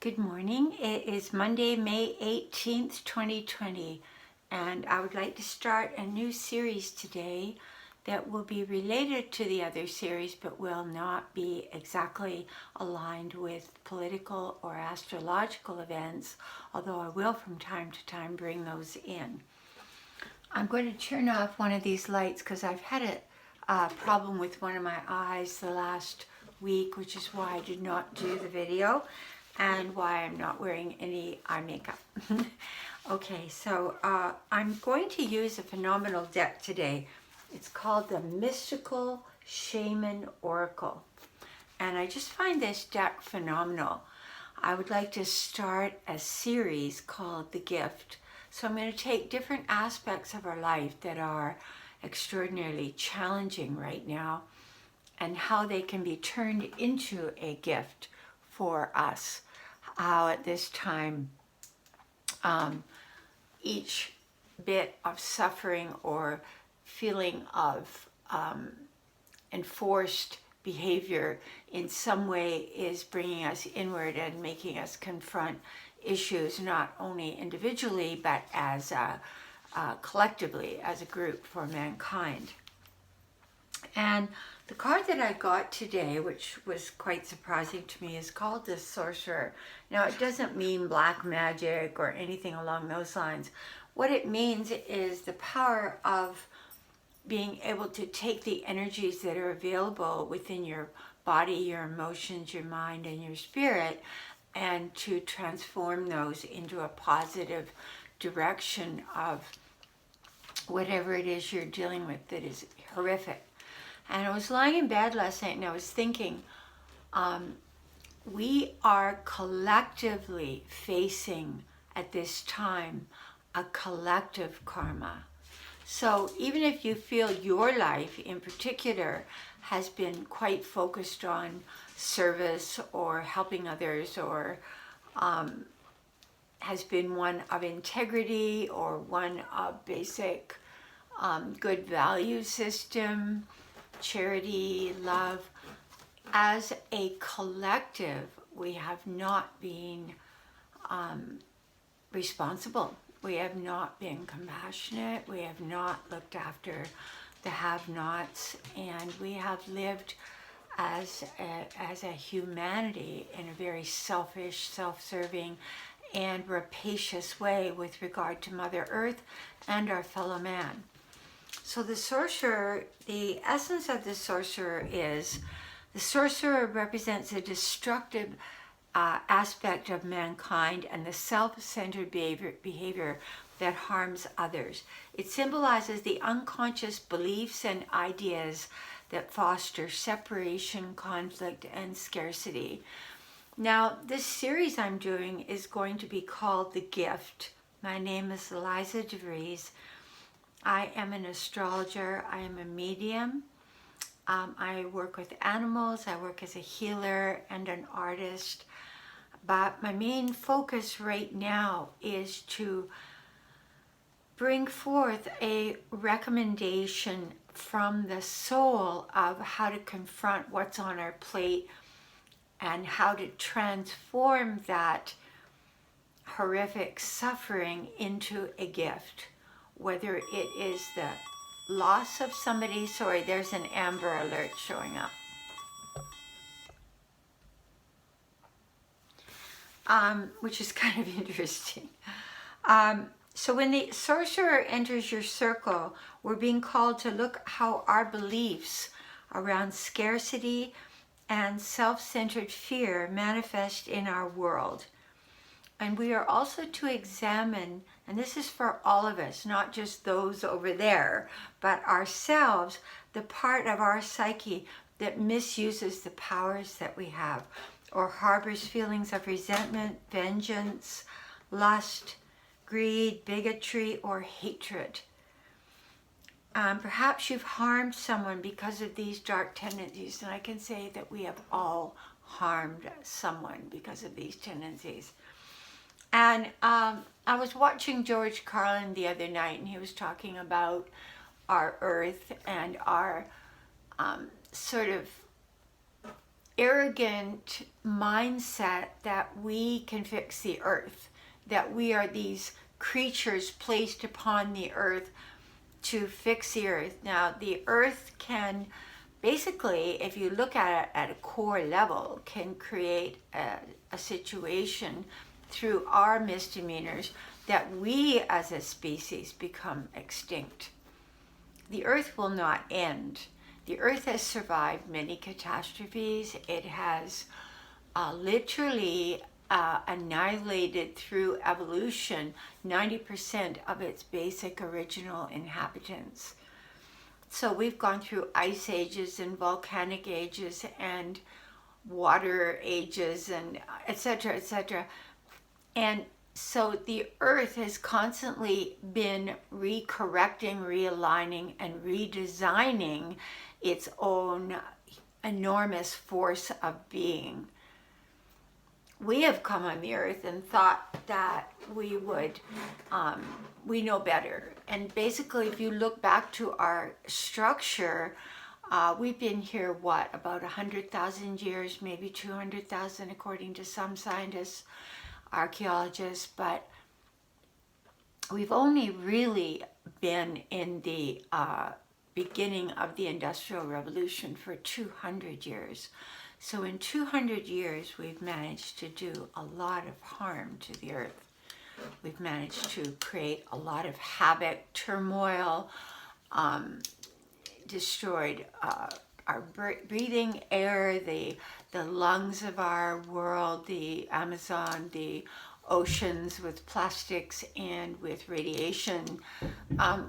Good morning. It is Monday, May 18th, 2020, and I would like to start a new series today that will be related to the other series but will not be exactly aligned with political or astrological events, although I will from time to time bring those in. I'm going to turn off one of these lights because I've had a problem with one of my eyes the last week, which is why I did not do the video and why I'm not wearing any eye makeup. Okay, so I'm going to use a phenomenal deck today. It's called the Mystical Shaman Oracle, and I just find this deck phenomenal. I would like to start a series called The Gift. So I'm going to take different aspects of our life that are extraordinarily challenging right now and how they can be turned into a gift for us. How at this time each bit of suffering or feeling of enforced behavior in some way is bringing us inward and making us confront issues not only individually but as collectively as a group for mankind. And the card that I got today, which was quite surprising to me, is called the Sorcerer. Now, it doesn't mean black magic or anything along those lines. What it means is the power of being able to take the energies that are available within your body, your emotions, your mind, and your spirit, and to transform those into a positive direction of whatever it is you're dealing with that is horrific. And I was lying in bed last night and I was thinking, we are collectively facing at this time a collective karma. So even if you feel your life in particular has been quite focused on service or helping others, or has been one of integrity or one of basic good value system, charity, love, as a collective, we have not been responsible. We have not been compassionate. We have not looked after the have-nots, and we have lived as a humanity in a very selfish, self-serving, and rapacious way with regard to Mother Earth and our fellow man. So the sorcerer, the essence of the sorcerer is, the sorcerer represents a destructive aspect of mankind and the self-centered behavior that harms others. It symbolizes the unconscious beliefs and ideas that foster separation, conflict, and scarcity. Now, this series I'm doing is going to be called The Gift. My name is Eliza Vries. I am an astrologer. I am a medium. I work with animals. I work as a healer and an artist. But my main focus right now is to bring forth a recommendation from the soul of how to confront what's on our plate and how to transform that horrific suffering into a gift. Whether it is the loss of somebody, sorry, there's an amber alert showing up. Which is kind of interesting. So when the sorcerer enters your circle, we're being called to look how our beliefs around scarcity and self-centered fear manifest in our world. And we are also to examine, and this is for all of us, not just those over there, but ourselves, the part of our psyche that misuses the powers that we have, or harbors feelings of resentment, vengeance, lust, greed, bigotry, or hatred. Perhaps you've harmed someone because of these dark tendencies, and I can say that we have all harmed someone because of these tendencies. And I was watching George Carlin the other night, and he was talking about our earth and our sort of arrogant mindset that we can fix the earth, that we are these creatures placed upon the earth to fix the earth. Now, the earth can basically, if you look at it at a core level, can create a situation through our misdemeanors that we as a species become extinct. The earth will not end. The earth has survived many catastrophes. It has literally annihilated through evolution 90% of its basic original inhabitants. So we've gone through ice ages and volcanic ages and water ages and etc., etc. And so the earth has constantly been recorrecting, realigning, and redesigning its own enormous force of being. We have come on the earth and thought that we would, we know better. And basically, if you look back to our structure, we've been here, what, about 100,000 years, maybe 200,000 according to some scientists, archaeologists, but we've only really been in the beginning of the Industrial Revolution for 200 years. So in 200 years, we've managed to do a lot of harm to the earth. We've managed to create a lot of havoc, turmoil, destroyed our breathing air, the lungs of our world, the Amazon, the oceans with plastics and with radiation.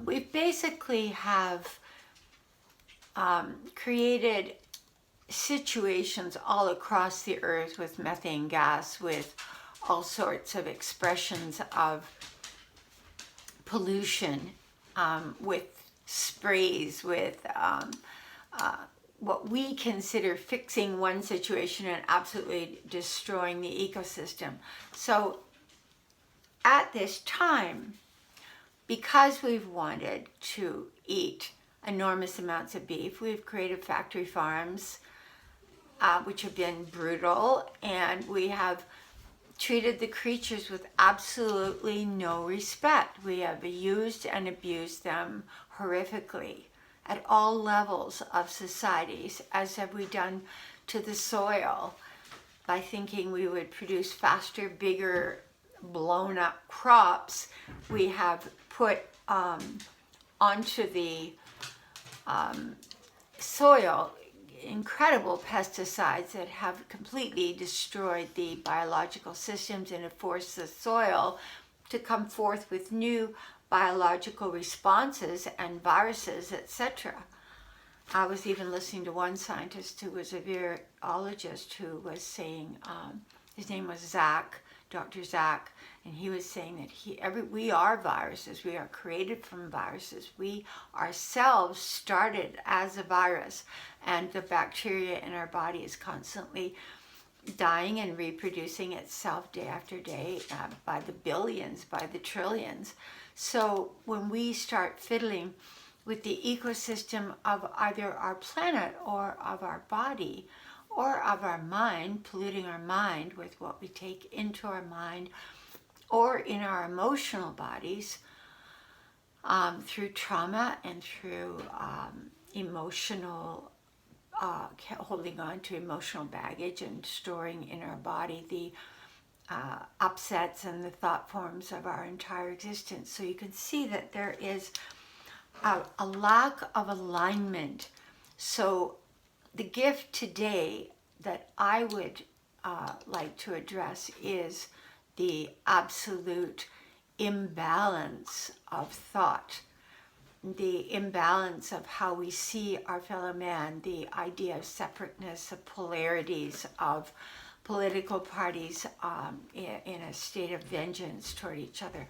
We basically have created situations all across the earth with methane gas, with all sorts of expressions of pollution, with sprays, with what we consider fixing one situation and absolutely destroying the ecosystem. So at this time, because we've wanted to eat enormous amounts of beef, we've created factory farms, which have been brutal, and we have treated the creatures with absolutely no respect. We have used and abused them horrifically at all levels of societies, as have we done to the soil by thinking we would produce faster, bigger, blown up crops. We have put onto the soil incredible pesticides that have completely destroyed the biological systems and have forced the soil to come forth with new biological responses and viruses, etc. I was even listening to one scientist who was a virologist who was saying, his name was Zach, Dr. Zach, and he was saying that we are viruses. We are created from viruses. We ourselves started as a virus, and the bacteria in our body is constantly dying and reproducing itself day after day by the billions, by the trillions. So when we start fiddling with the ecosystem of either our planet or of our body or of our mind, polluting our mind with what we take into our mind or in our emotional bodies through trauma and through emotional, holding on to emotional baggage and storing in our body the upsets and the thought forms of our entire existence. So you can see that there is a lack of alignment. So the gift today that I would like to address is the absolute imbalance of thought, the imbalance of how we see our fellow man, the idea of separateness, of polarities, of political parties in a state of vengeance toward each other,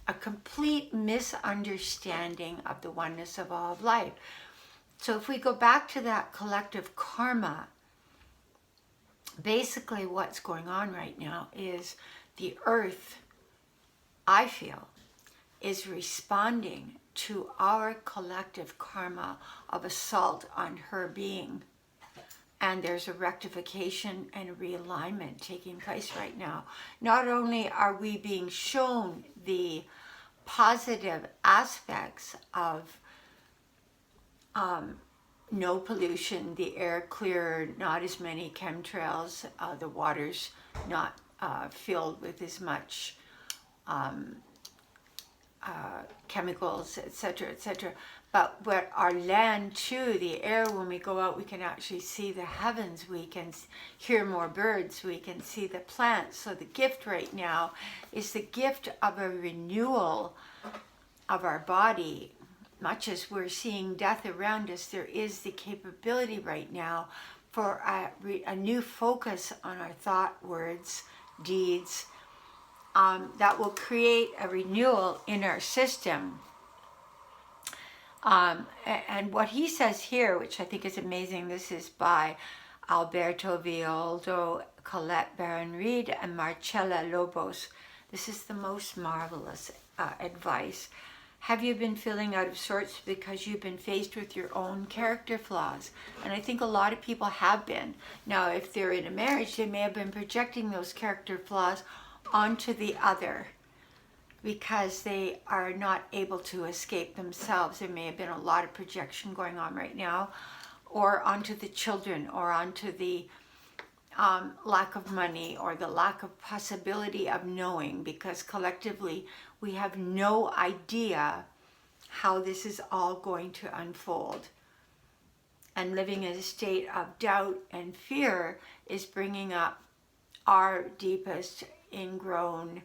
a complete misunderstanding of the oneness of all of life. So if we go back to that collective karma, basically what's going on right now is the earth, I feel, is responding to our collective karma of assault on her being. And there's a rectification and a realignment taking place right now. Not only are we being shown the positive aspects of no pollution, the air clearer, not as many chemtrails, the water's not filled with as much chemicals, etc., etc. But what our land too, the air, when we go out, we can actually see the heavens, we can hear more birds, we can see the plants. So the gift right now is the gift of a renewal of our body. Much as we're seeing death around us, there is the capability right now for a new focus on our thought, words, deeds, that will create a renewal in our system. And what he says here, which I think is amazing, this is by Alberto Villoldo, Colette Baron-Reed, and Marcella Lobos. This is the most marvelous advice. Have you been feeling out of sorts because you've been faced with your own character flaws? And I think a lot of people have been. Now, if they're in a marriage, they may have been projecting those character flaws onto the other because they are not able to escape themselves. There may have been a lot of projection going on right now, or onto the children, or onto the lack of money, or the lack of possibility of knowing, because collectively we have no idea how this is all going to unfold. And living in a state of doubt and fear is bringing up our deepest ingrown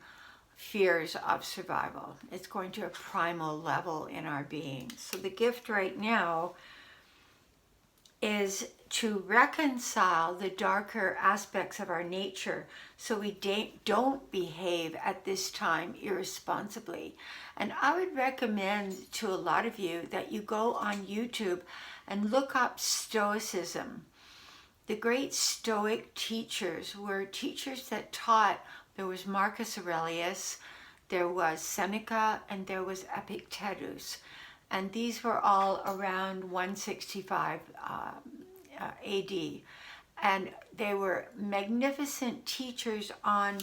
fears of survival. It's going to a primal level in our being. So the gift right now is to reconcile the darker aspects of our nature so we don't behave at this time irresponsibly. And I would recommend to a lot of you that you go on YouTube and look up Stoicism. The great Stoic teachers were teachers that taught. There was Marcus Aurelius, there was Seneca, and there was Epictetus. And these were all around 165 AD. And they were magnificent teachers on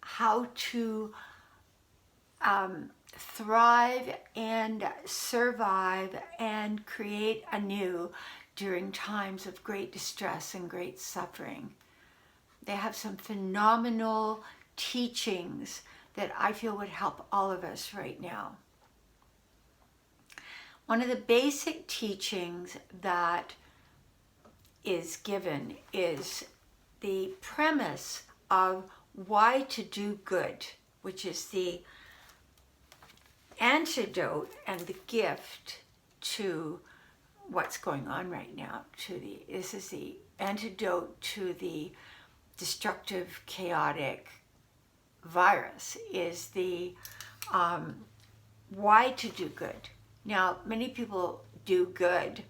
how to thrive and survive and create anew during times of great distress and great suffering. They have some phenomenal teachings that I feel would help all of us right now. One of the basic teachings that is given is the premise of why to do good, which is the antidote and the gift to what's going on right now. This is the antidote to the destructive, chaotic virus, is the why to do good. Now, many people do good.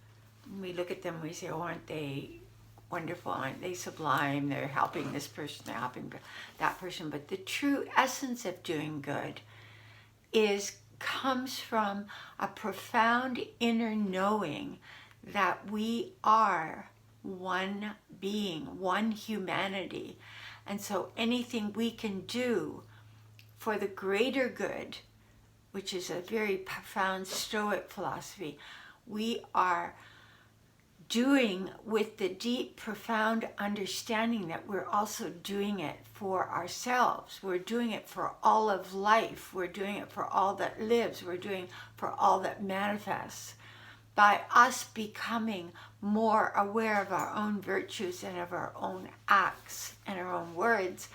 We look at them, we say, oh, aren't they wonderful? Aren't they sublime? They're helping this person, they're helping that person. But the true essence of doing good comes from a profound inner knowing that we are one being, one humanity. And so anything we can do for the greater good, which is a very profound Stoic philosophy, we are doing with the deep, profound understanding that we're also doing it for ourselves. We're doing it for all of life. We're doing it for all that lives. We're doing it for all that manifests. By us becoming more aware of our own virtues and of our own acts and our own words,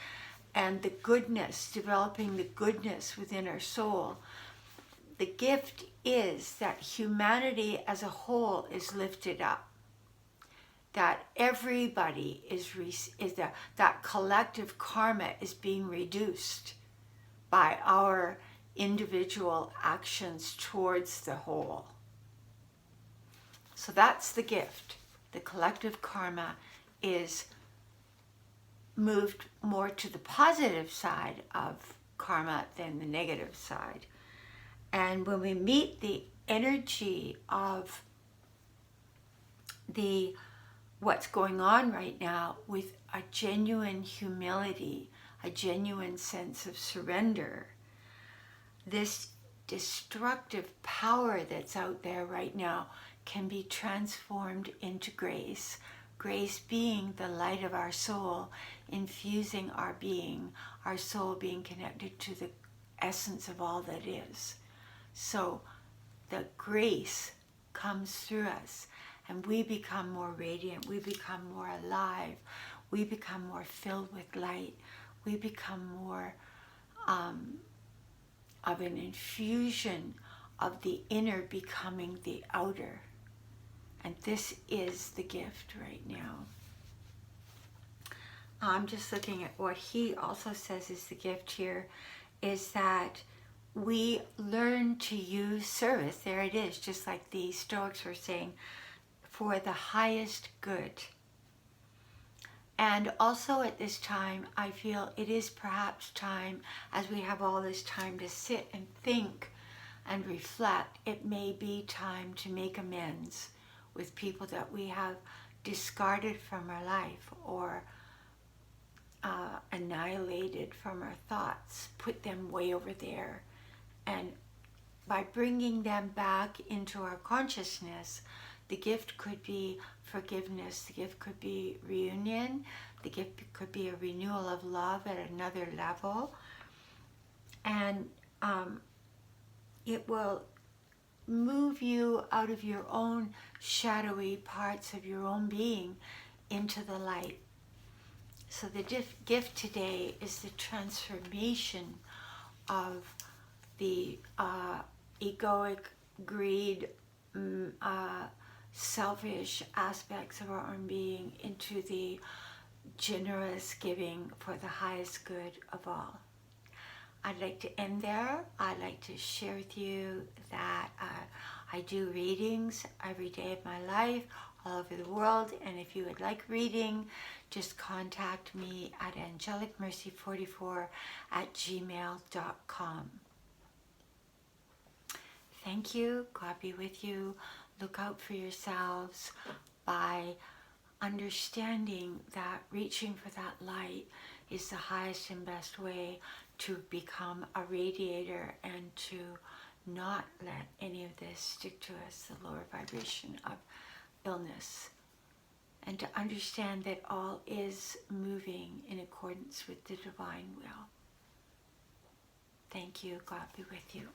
and the goodness, developing the goodness within our soul, the gift is that humanity as a whole is lifted up. That everybody that collective karma is being reduced by our individual actions towards the whole. So that's the gift. The collective karma is moved more to the positive side of karma than the negative side. And when we meet the energy of the what's going on right now with a genuine humility, a genuine sense of surrender. This destructive power that's out there right now can be transformed into grace. Grace being the light of our soul, infusing our being, our soul being connected to the essence of all that is. So the grace comes through us and we become more radiant, we become more alive, we become more filled with light, we become more of an infusion of the inner becoming the outer. And this is the gift right now. I'm just looking at what he also says is the gift here, is that we learn to use service. There it is, just like the Stoics were saying, for the highest good. And also at this time, I feel it is perhaps time, as we have all this time to sit and think and reflect, it may be time to make amends with people that we have discarded from our life or annihilated from our thoughts, put them way over there. And by bringing them back into our consciousness, the gift could be forgiveness, the gift could be reunion, the gift could be a renewal of love at another level. And it will move you out of your own shadowy parts of your own being into the light. So the gift today is the transformation of the egoic, greed, selfish aspects of our own being into the generous giving for the highest good of all. I'd like to end there. I'd like to share with you that I do readings every day of my life all over the world, and if you would like reading, just contact me at angelicmercy44@gmail.com. Thank you. God be with you. Look out for yourselves by understanding that reaching for that light is the highest and best way to become a radiator and to not let any of this stick to us, the lower vibration of illness. And to understand that all is moving in accordance with the divine will. Thank you. God be with you.